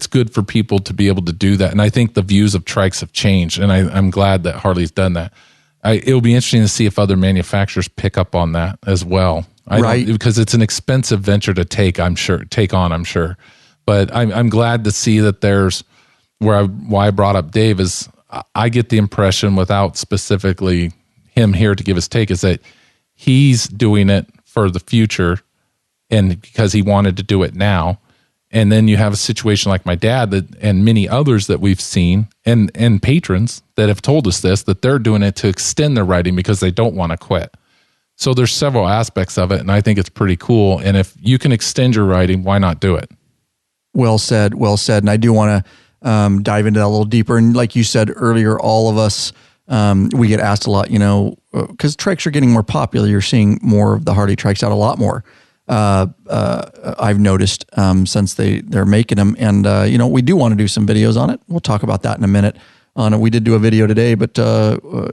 good for people to be able to do that. And I think the views of trikes have changed. And I'm glad that Harley's done that. It'll be interesting to see if other manufacturers pick up on that as well. Right. Because it's an expensive venture to take on, I'm sure. But I'm glad to see that there's why I brought up Dave is I get the impression, without specifically him here to give his take, is that he's doing it for the future and because he wanted to do it now. And then you have a situation like my dad and many others that we've seen and patrons that have told us this, that they're doing it to extend their riding because they don't want to quit. So there's several aspects of it, and I think it's pretty cool. And if you can extend your riding, why not do it? Well said. And I do want to dive into that a little deeper. And like you said earlier, all of us, we get asked a lot, because trikes are getting more popular. You're seeing more of the Harley trikes out a lot more. I've noticed since they're making them. And, we do want to do some videos on it. We'll talk about that in a minute. We did do a video today, but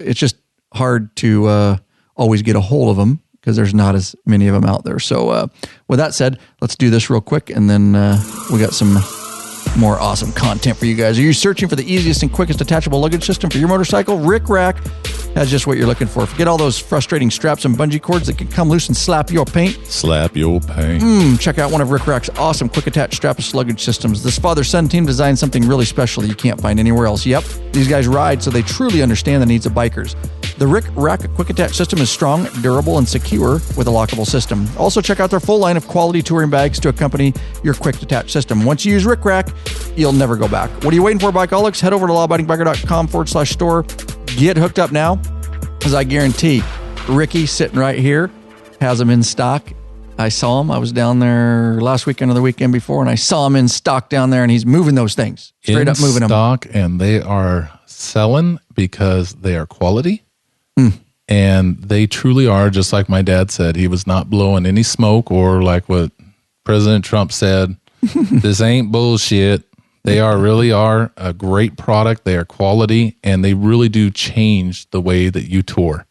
it's just hard to always get a hold of them because there's not as many of them out there. So with that said, let's do this real quick. And then we got some more awesome content for you guys. Are you searching for the easiest and quickest attachable luggage system for your motorcycle? Rick Rack has just what you're looking for. Forget all those frustrating straps and bungee cords that can come loose and slap your paint. Slap your paint. Check out one of Rick Rack's awesome quick attach strapless luggage systems. This father-son team designed something really special that you can't find anywhere else. Yep, these guys ride, so they truly understand the needs of bikers. The Rick Rack quick attach system is strong, durable, and secure with a lockable system. Also, check out their full line of quality touring bags to accompany your quick attach system. Once you use Rick Rack, you'll never go back. What are you waiting for, Bikeaholics? Head over to lawabidingbiker.com/store. Get hooked up now, because I guarantee Ricky sitting right here has them in stock. I saw him. I was down there last weekend or the weekend before, and I saw him in stock down there, and he's moving those things. Straight up moving them. In stock, and they are selling because they are quality. And they truly are, just like my dad said. He was not blowing any smoke, or like what President Trump said, this ain't bullshit. They really are a great product. They are quality, and they really do change the way that you tour.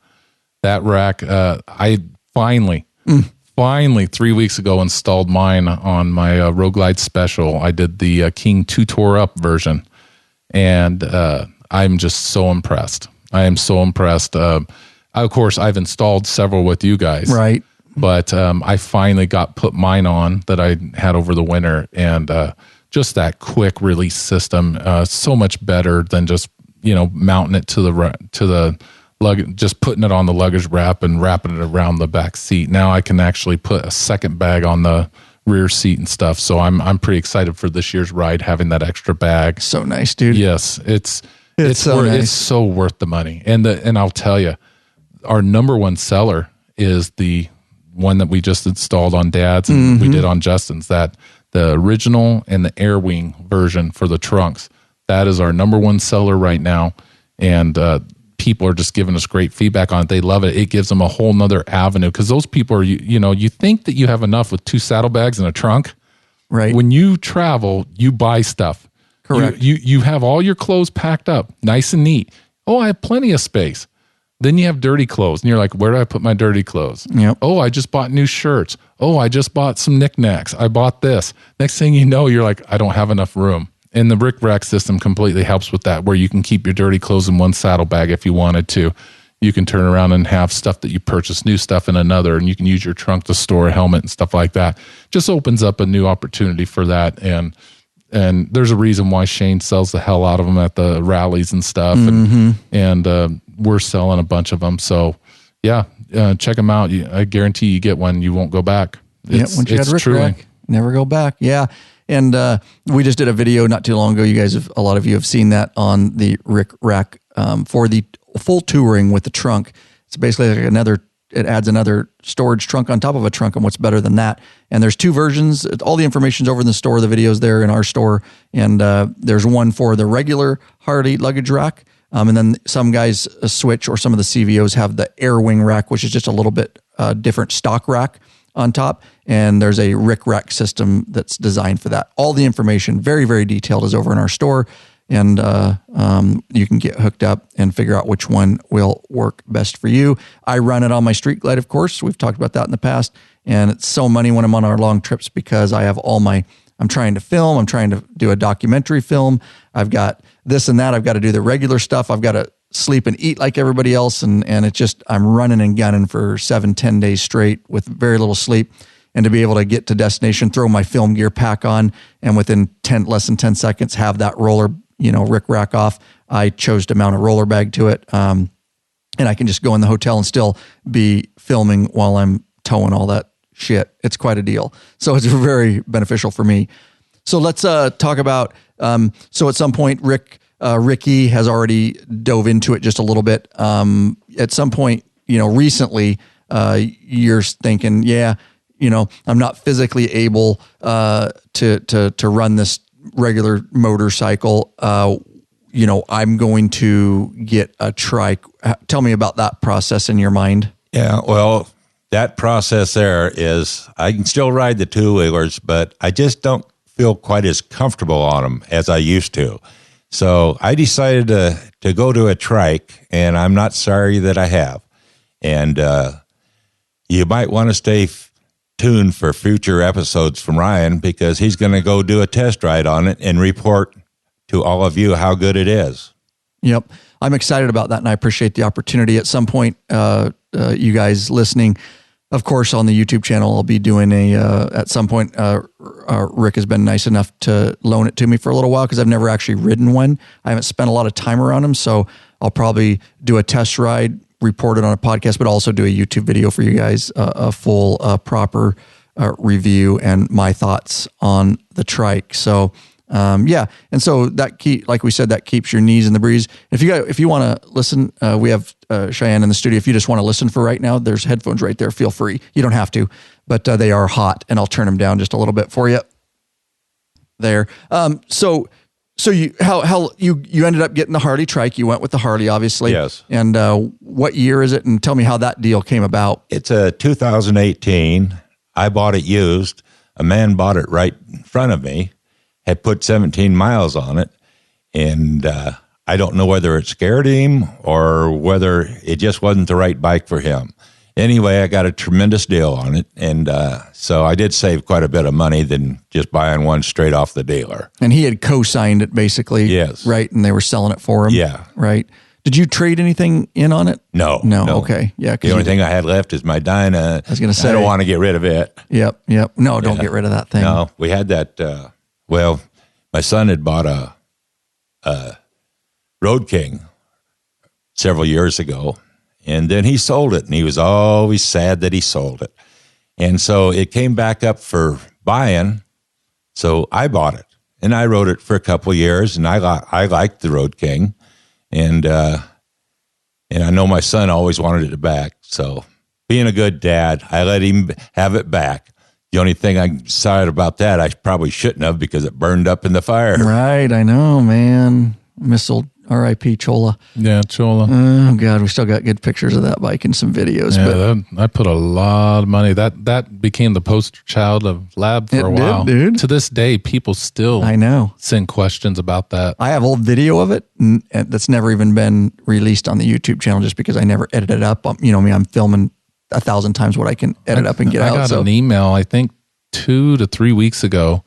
That rack, I finally 3 weeks ago installed mine on my Road Glide Special. I did the King 2 Tour Up version, and I'm just so impressed. I am so impressed. Of course, I've installed several with you guys. Right. But I finally put mine on that I had over the winter, and just that quick release system, so much better than just, mounting it to the luggage, just putting it on the luggage wrap and wrapping it around the back seat. Now I can actually put a second bag on the rear seat and stuff. So I'm pretty excited for this year's ride, having that extra bag. So nice, dude. Yes, it's so nice. It's so worth the money. And I'll tell you, our number one seller is the one that we just installed on Dad's and we did on Justin's, that the original and the Air Wing version for the trunks. That is our number one seller right now. And people are just giving us great feedback on it. They love it. It gives them a whole nother avenue, because those people are, you think that you have enough with 2 saddlebags and a trunk. Right. When you travel, you buy stuff. Correct. You have all your clothes packed up, nice and neat. Oh, I have plenty of space. Then you have dirty clothes, and you're like, where do I put my dirty clothes? Yep. Oh, I just bought new shirts. Oh, I just bought some knickknacks. I bought this. Next thing you know, you're like, I don't have enough room. And the Rick Rack system completely helps with that, where you can keep your dirty clothes in one saddlebag if you wanted to. You can turn around and have stuff that you purchase, new stuff in another, and you can use your trunk to store a helmet and stuff like that. Just opens up a new opportunity for that. And there's a reason why Shane sells the hell out of them at the rallies and stuff. And we're selling a bunch of them. So yeah, check them out. I guarantee you get one, you won't go back. Once you had Rick Rack, never go back. Yeah. And we just did a video not too long ago. You guys a lot of you have seen that on the Rick Rack for the full touring with the trunk. It's basically like it adds another storage trunk on top of a trunk. And what's better than that? And there's 2 versions. All the information's over in the store. The video's there in our store. And there's one for the regular Harley luggage rack. And then some guys switch, or some of the CVOs have the Air Wing rack, which is just a little bit different stock rack on top. And there's a Rick Rack system that's designed for that. All the information, very, very detailed, is over in our store. And you can get hooked up and figure out which one will work best for you. I run it on my Street Glide, of course. We've talked about that in the past. And it's so money when I'm on our long trips, because I have I'm trying to film. I'm trying to do a documentary film. I've got this and that. I've got to do the regular stuff. I've got to sleep and eat like everybody else. And it's just, I'm running and gunning for 7-10 days straight with very little sleep. And to be able to get to destination, throw my film gear pack on, and within less than 10 seconds, have that roller, Rick Rack off. I chose to mount a roller bag to it. And I can just go in the hotel and still be filming while I'm towing all that shit. It's quite a deal. So it's very beneficial for me. So let's talk about, so at some point, Ricky has already dove into it just a little bit. At some point, recently, you're thinking, I'm not physically able to run this regular motorcycle. I'm going to get a trike. Tell me about that process in your mind. Yeah, well, that process there is, I can still ride the 2-wheelers, but I just don't feel quite as comfortable on them as I used to. So I decided to go to a trike, and I'm not sorry that I have. And you might want to stay tuned for future episodes from Ryan, because he's going to go do a test ride on it and report to all of you how good it is. Yep. I'm excited about that, and I appreciate the opportunity. At some point, you guys listening, of course, on the YouTube channel, I'll be doing at some point, Rick has been nice enough to loan it to me for a little while, because I've never actually ridden one. I haven't spent a lot of time around them, so I'll probably do a test ride, report it on a podcast, but also do a YouTube video for you guys, a full, proper review and my thoughts on the trike. So, yeah. And so like we said, that keeps your knees in the breeze. If you want to listen, we have Cheyenne in the studio. If you just want to listen for right now, there's headphones right there. Feel free. You don't have to, but they are hot, and I'll turn them down just a little bit for you there. So you ended up getting the Harley trike. You went with the Harley, obviously. Yes. And what year is it? And tell me how that deal came about. It's a 2018. I bought it used. A man bought it right in front of me, had put 17 miles on it, and I don't know whether it scared him or whether it just wasn't the right bike for him. Anyway, I got a tremendous deal on it, and so I did save quite a bit of money than just buying one straight off the dealer. And he had co-signed it, basically. Yes. Right, and they were selling it for him. Yeah. Right. Did you trade anything in on it? No. Okay. Yeah. The only thing I had left is my Dyna. I was going to say. I don't want to get rid of it. Yep. No, don't get rid of that thing. No, we had that. Well, my son had bought a Road King several years ago, and then he sold it, and he was always sad that he sold it. And so it came back up for buying, so I bought it, and I rode it for a couple of years, and I liked the Road King, and I know my son always wanted it back. So being a good dad, I let him have it back. The only thing I'm sorry about that, I probably shouldn't have, because it burned up in the fire. Right, I know, man. Miss old R.I.P. Chola. Yeah, Chola. Oh, God, we still got good pictures of that bike and some videos. Yeah, I put a lot of money. That became the poster child of Lab for a while. Dude. To this day, people still send questions about that. I have old video of it that's never even been released on the YouTube channel, just because I never edited it up. You know me, I'm filming 1,000 times what I can edit up and get out. I got an email, I think 2 to 3 weeks ago,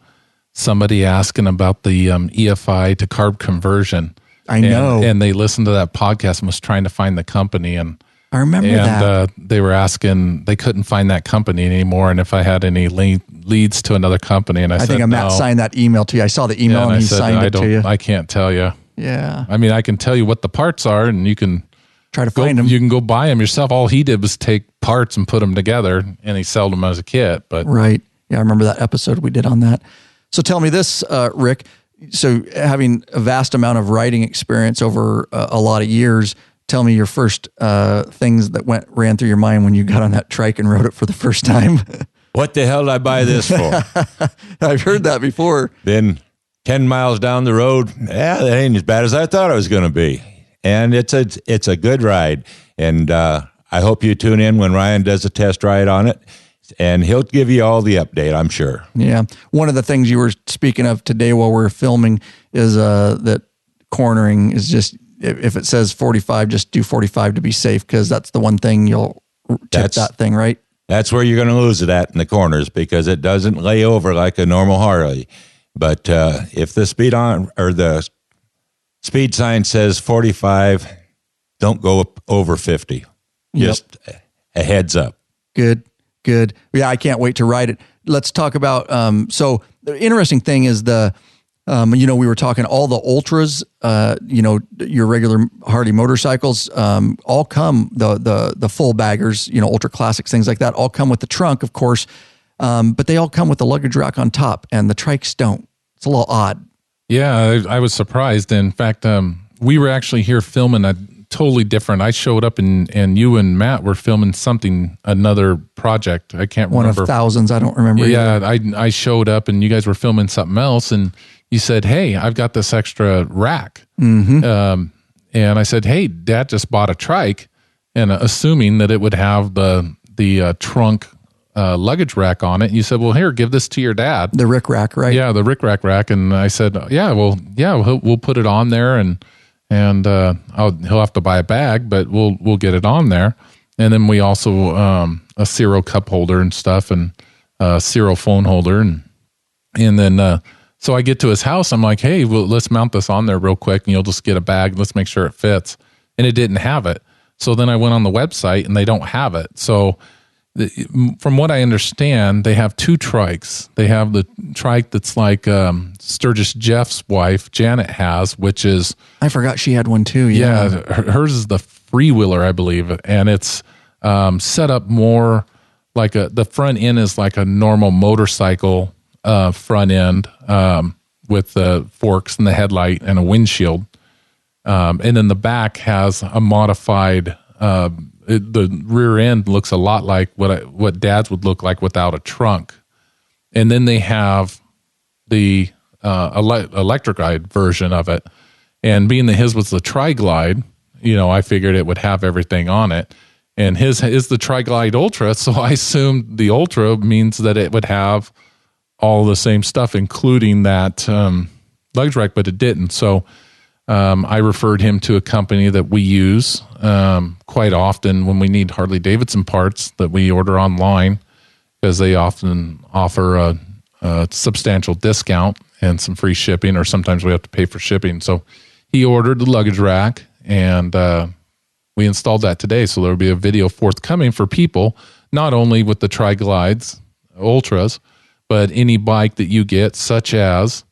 somebody asking about the EFI to carb conversion. I know. And they listened to that podcast and was trying to find the company. And I remember that. They were asking, they couldn't find that company anymore, and if I had any leads to another company. And I said, think Matt signed that email to you. I saw the email, and he signed it to you. I can't tell you. Yeah. I mean, I can tell you what the parts are, and you can try to find them. You can go buy them yourself. All he did was take parts and put them together, and he sold them as a kit. But right. Yeah, I remember that episode we did on that. So tell me this, Rick. So having a vast amount of riding experience over a lot of years, tell me your first things that ran through your mind when you got on that trike and rode it for the first time. What the hell did I buy this for? I've heard that before. Then 10 miles down the road, that ain't as bad as I thought it was going to be. And it's a good ride. And I hope you tune in when Ryan does a test ride on it. And he'll give you all the update, I'm sure. Yeah. One of the things you were speaking of today while we're filming is that cornering is just, if it says 45, just do 45 to be safe, because that's the one thing you'll tip that thing, right? That's where you're going to lose it at, in the corners, because it doesn't lay over like a normal Harley. But if the speed sign says 45, don't go over 50. Just a heads up. Good. Yeah, I can't wait to ride it. Let's talk about, so the interesting thing is we were talking all the ultras, your regular Harley motorcycles, all come, the full baggers, ultra classics, things like that, all come with the trunk, of course, but they all come with the luggage rack on top, and the trikes don't. It's a little odd. Yeah, I was surprised. In fact, we were actually here filming a totally different. I showed up and you and Matt were filming another project. I can't remember. One of thousands. I don't remember. Yeah, I showed up and you guys were filming something else, and you said, "Hey, I've got this extra rack." Mm-hmm. And I said, "Hey, Dad just bought a trike," and assuming that it would have the trunk luggage rack on it. And you said, "Well, here, give this to your dad." The Rick rack, right? Yeah, the Rick rack. And I said, we'll put it on there, and he'll have to buy a bag, but we'll get it on there. And then we also a Ciro cup holder and stuff, and serial phone holder. And then, so I get to his house. I'm like, hey, well, let's mount this on there real quick and you'll just get a bag. Let's make sure it fits. And it didn't have it. So then I went on the website and they don't have it. So from what I understand, they have two trikes. They have the trike that's like Sturgis Jeff's wife, Janet, has, which is... I forgot she had one too. Yeah, hers is the freewheeler, I believe. And it's set up more like the front end is like a normal motorcycle front end with the forks and the headlight and a windshield. And then the back has a modified... the rear end looks a lot like what Dad's would look like without a trunk. And then they have the electrified version of it. And being that his was the Tri-Glide, I figured it would have everything on it. And his is the Tri-Glide Ultra, so I assumed the Ultra means that it would have all the same stuff, including that luggage rack, but it didn't. So I referred him to a company that we use quite often when we need Harley-Davidson parts that we order online, because they often offer a substantial discount and some free shipping, or sometimes we have to pay for shipping. So he ordered the luggage rack, and we installed that today. So there will be a video forthcoming for people, not only with the Tri-Glides Ultras, but any bike that you get, such as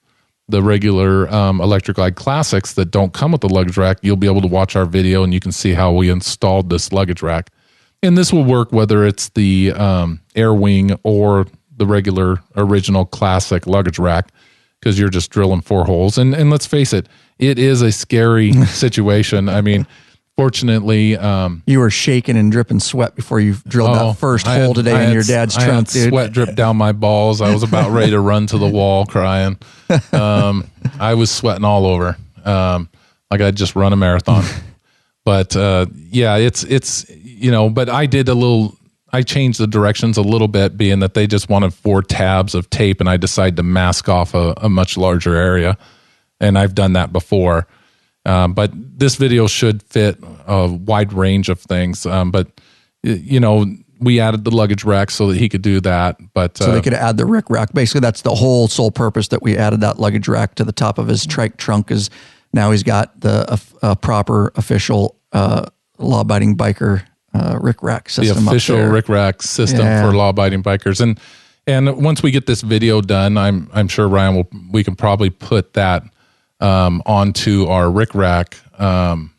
the regular Electric Glide Classics that don't come with the luggage rack. You'll be able to watch our video and you can see how we installed this luggage rack. And this will work whether it's the Air Wing or the regular original classic luggage rack, because you're just drilling 4 holes. And let's face it, it is a scary situation. I mean, fortunately... you were shaking and dripping sweat before you drilled that first hole today in your dad's trunk, dude. Sweat dripped down my balls. I was about ready to run to the wall crying. I was sweating all over, like I'd just run a marathon. But yeah, it's but I changed the directions a little bit, being that they just wanted 4 tabs of tape, and I decided to mask off a much larger area. And I've done that before. But this video should fit a wide range of things. But, we added the luggage rack so that he could do that. But so they could add the Rick rack. Basically, that's the whole sole purpose that we added that luggage rack to the top of his trike trunk, is now he's got the proper official law-abiding biker Rick rack system. The official Rick rack system for law-abiding bikers. And once we get this video done, I'm sure Ryan we can probably put that onto our Rick rack, the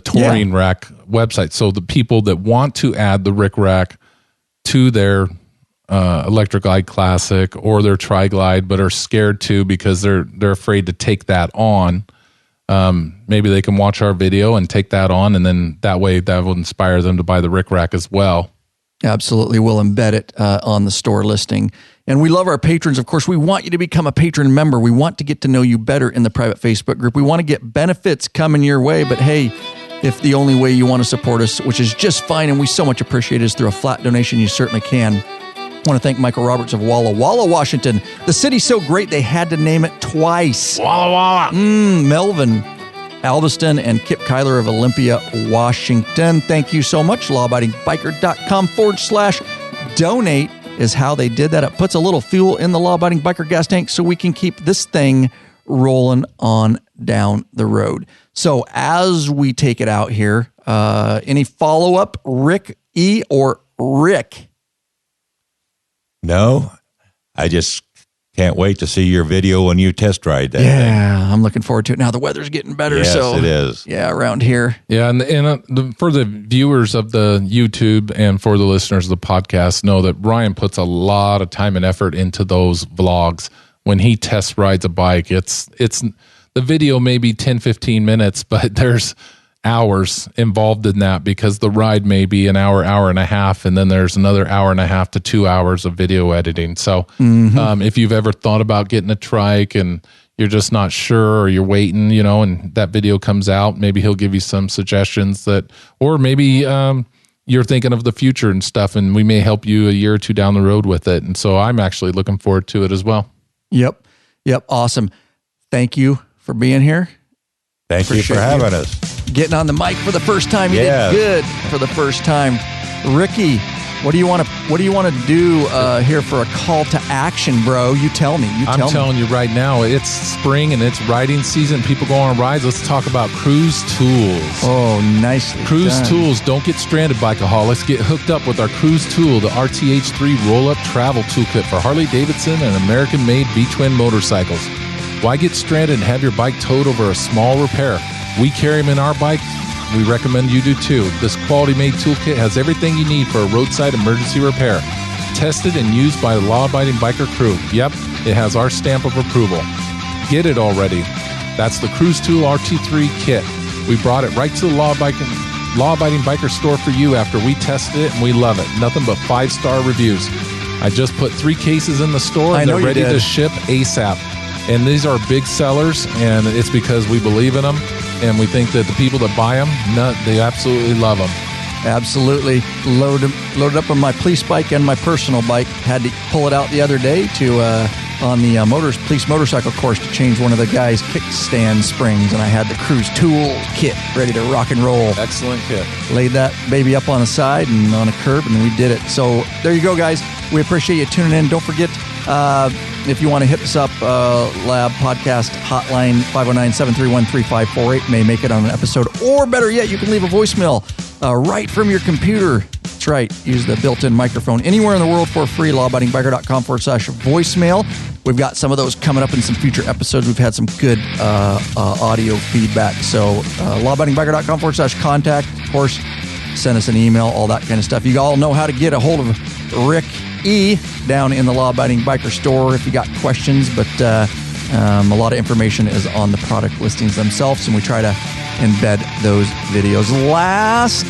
touring rack website. So the people that want to add the Rick rack to their Electric Glide Classic or their Tri-Glide, but are scared to because they're afraid to take that on, maybe they can watch our video and take that on, and then that way that will inspire them to buy the Rick rack as well. Absolutely. We'll embed it on the store listing. And we love our patrons. Of course, we want you to become a patron member. We want to get to know you better in the private Facebook group. We want to get benefits coming your way. But hey, if the only way you want to support us, which is just fine and we so much appreciate, is through a flat donation, you certainly can. I want to thank Michael Roberts of Walla Walla, Washington. The city's so great they had to name it twice. Walla Walla. Melvin Alveston and Kip Kyler of Olympia, Washington. Thank you so much. lawabidingbiker.com/donate is how they did that. It puts a little fuel in the Law-Abiding Biker gas tank so we can keep this thing rolling on down the road. So as we take it out here, any follow-up, Rick E. or Rick? No, I just can't wait to see your video when you test ride that thing. Yeah, I'm looking forward to it. Now the weather's getting better. Yes, so it is. Yeah, around here. Yeah, and for the viewers of the YouTube and for the listeners of the podcast, know that Ryan puts a lot of time and effort into those vlogs. When he test rides a bike, it's the video may be 10, 15 minutes, but there's hours involved in that, because the ride may be an hour and a half, and then there's another hour and a half to 2 hours of video editing. So if you've ever thought about getting a trike and you're just not sure, or you're waiting, and that video comes out, maybe he'll give you some suggestions or maybe you're thinking of the future and stuff, and we may help you a year or two down the road with it. And so I'm actually looking forward to it as well. Yep. Awesome. Thank you for being here. Thank you for having us. Getting on the mic for the first time. You did good for the first time. Ricky, What do you want to do here for a call to action, bro? You tell me. I'm telling you right now, it's spring and it's riding season. People go on rides. Let's talk about Cruise Tools. Oh, nicely Cruise done. Tools. Don't get stranded, bikeaholics. Get hooked up with our Cruise Tool, the RTH3 roll-up travel toolkit for Harley-Davidson and American-made B-twin motorcycles. Why get stranded and have your bike towed over a small repair? We carry them in our bike. We recommend you do too. This quality-made toolkit has everything you need for a roadside emergency repair. Tested and used by the law-abiding biker crew. Yep, it has our stamp of approval. Get it already. That's the Cruise Tool RT3 kit. We brought it right to the law-abiding biker store for you after we tested it, and we love it. Nothing but 5-star reviews. I just put 3 cases in the store, and they're ready to ship ASAP. And these are big sellers, and it's because we believe in them. And we think that the people that buy them, they absolutely love them. Absolutely. Loaded up on my police bike and my personal bike. Had to pull it out the other day to on the police motorcycle course to change one of the guy's kickstand springs, and I had the Cruise Tool kit ready to rock and roll. Excellent kit. Laid that baby up on the side and on a curb, and we did it. So there you go, guys. We appreciate you tuning in. Don't forget, if you want to hit us up, Lab Podcast Hotline, 509-731-3548, may make it on an episode. Or better yet, you can leave a voicemail right from your computer. That's right. Use the built-in microphone anywhere in the world for free. lawabidingbiker.com/voicemail. We've got some of those coming up in some future episodes. We've had some good audio feedback. So lawabidingbiker.com/contact. Of course, send us an email, all that kind of stuff. You all know how to get a hold of Rick E. down in the Law Abiding Biker store if you got questions, but a lot of information is on the product listings themselves, and we try to embed those videos. Last,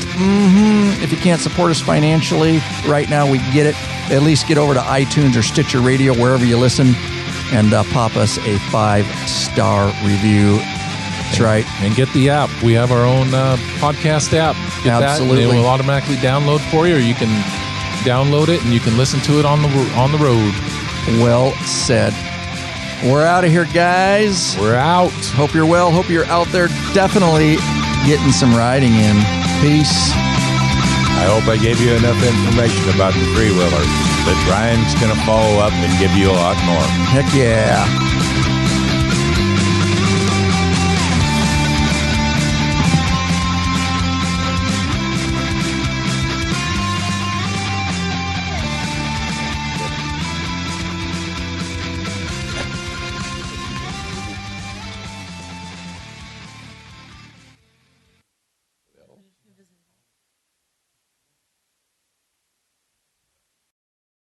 if you can't support us financially right now, we get it. At least get over to iTunes or Stitcher Radio, wherever you listen, and pop us a 5-star review. That's right. And get the app. We have our own podcast app. Get Absolutely. that. It will automatically download for you, or you can download it and you can listen to it on the road. Well said. We're out of here, guys. We're out. Hope you're well. Hope you're out there definitely getting some riding in. Peace. I hope I gave you enough information about the three-wheeler that Ryan's going to follow up and give you a lot more. Heck yeah.